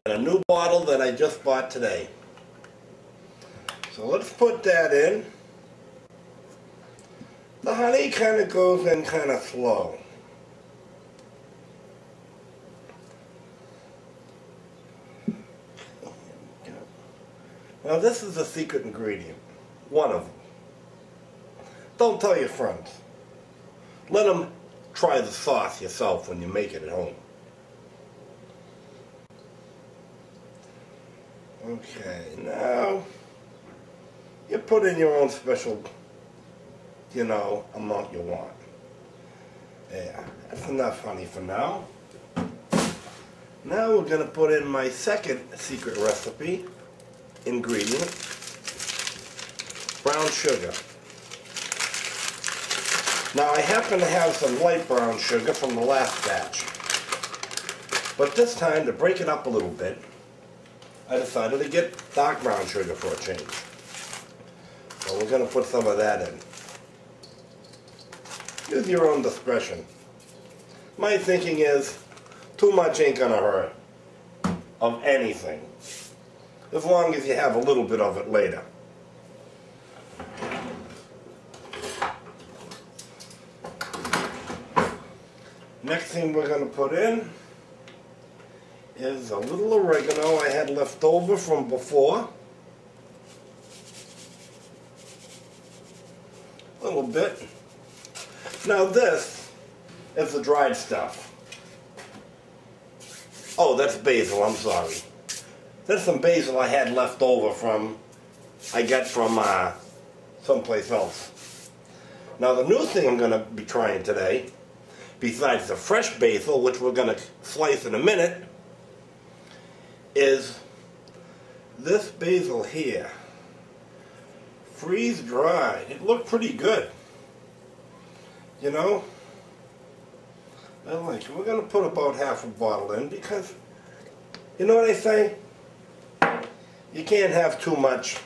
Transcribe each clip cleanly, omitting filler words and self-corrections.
a new bottle that I just bought today. So let's put that in. The honey kind of goes in kind of slow. Now this is a secret ingredient. One of them. Don't tell your friends. Let them try the sauce yourself when you make it at home. Okay, now you put in your own special, amount you want. Yeah, that's enough honey for now. Now we're going to put in my second secret recipe ingredient, brown sugar. Now I happen to have some light brown sugar from the last batch, but this time, to break it up a little bit, I decided to get dark brown sugar for a change. So we're going to put some of that in. Use your own discretion. My thinking is, too much ain't going to hurt of anything, as long as you have a little bit of it later. Next thing we're going to put in is a little oregano I had left over from before. A little bit. Now this is the dried stuff. Oh, that's basil, I'm sorry. That's some basil I had left over I got from someplace else. Now the new thing I'm going to be trying today, besides the fresh basil, which we're going to slice in a minute, is this basil here. Freeze dried. It looked pretty good. I like it. We're going to put about half a bottle in because, you know what I say? You can't have too much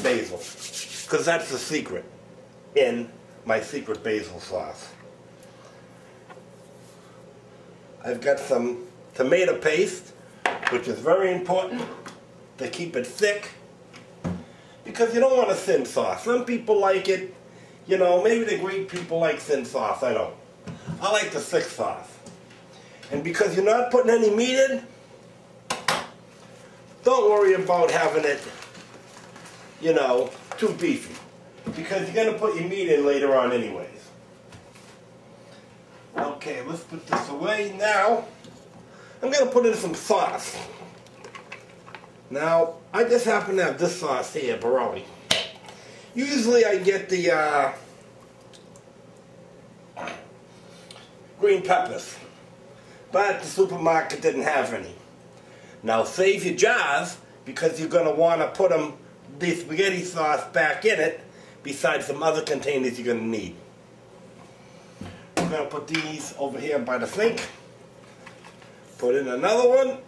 basil, because that's the secret in my secret basil sauce. I've got some tomato paste, which is very important to keep it thick, because you don't want a thin sauce. Some people like it, maybe the Greek people like thin sauce, I don't. I like the thick sauce. And because you're not putting any meat in, don't worry about having it, too beefy, because you're going to put your meat in later on anyways. Okay, let's put this away. Now, I'm going to put in some sauce. Now, I just happen to have this sauce here, Baroli. Usually I get the green peppers, but the supermarket didn't have any. Now save your jars, because you're going to want to put the spaghetti sauce back in it, besides some other containers you're going to need. I'm going to put these over here by the sink. Put in another one.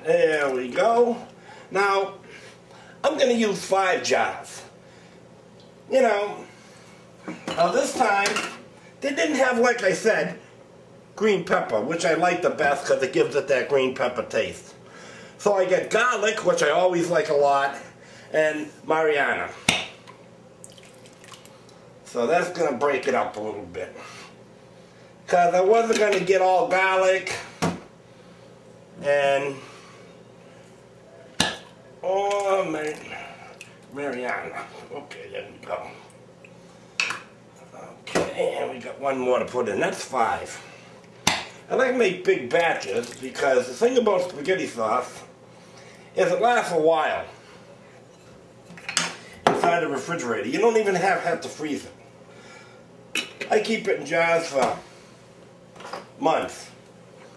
There we go. Now, I'm going to use 5 jars. Now this time, they didn't have, like I said, green pepper, which I like the best because it gives it that green pepper taste. So I get garlic, which I always like a lot, and Mariana. So that's going to break it up a little bit, because I wasn't going to get all garlic and Mariana. Okay, there we go. Okay, and we got one more to put in. That's 5. I like to make big batches, because the thing about spaghetti sauce is it lasts a while inside the refrigerator. You don't even have to freeze it. I keep it in jars for months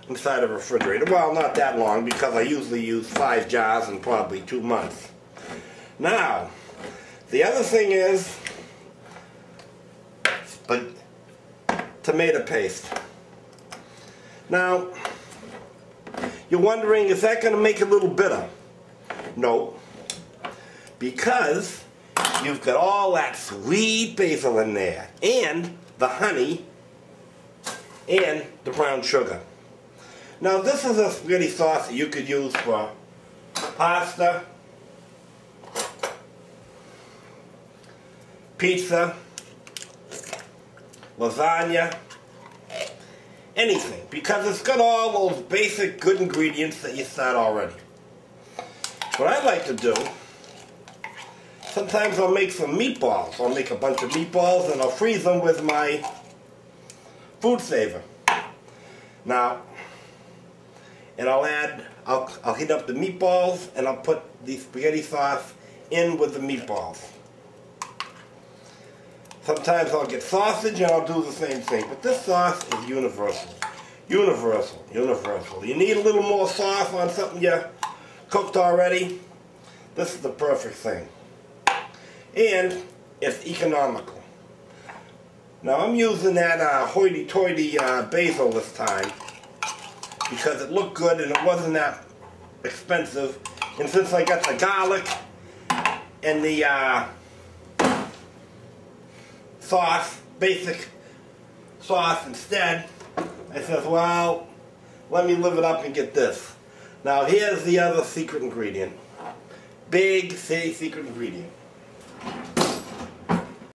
inside the refrigerator. Well, not that long, because I usually use 5 jars in probably 2 months. Now, the other thing is tomato paste. Now, you're wondering, is that going to make it a little bitter? No, because you've got all that sweet basil in there, and the honey, and the brown sugar. Now this is a spaghetti sauce that you could use for pasta, pizza, lasagna, anything, because it's got all those basic good ingredients that you said already. What I like to do, sometimes I'll make some meatballs. I'll make a bunch of meatballs and I'll freeze them with my food saver. Now, and I'll heat up the meatballs and I'll put the spaghetti sauce in with the meatballs. Sometimes I'll get sausage and I'll do the same thing, but this sauce is universal. Universal, universal. You need a little more sauce on something you cooked already, this is the perfect thing. And it's economical. Now I'm using that hoity-toity basil this time because it looked good and it wasn't that expensive. And since I got the garlic and the sauce, basic sauce instead, I said, well, let me live it up and get this. Now here's the other secret ingredient. Big secret ingredient.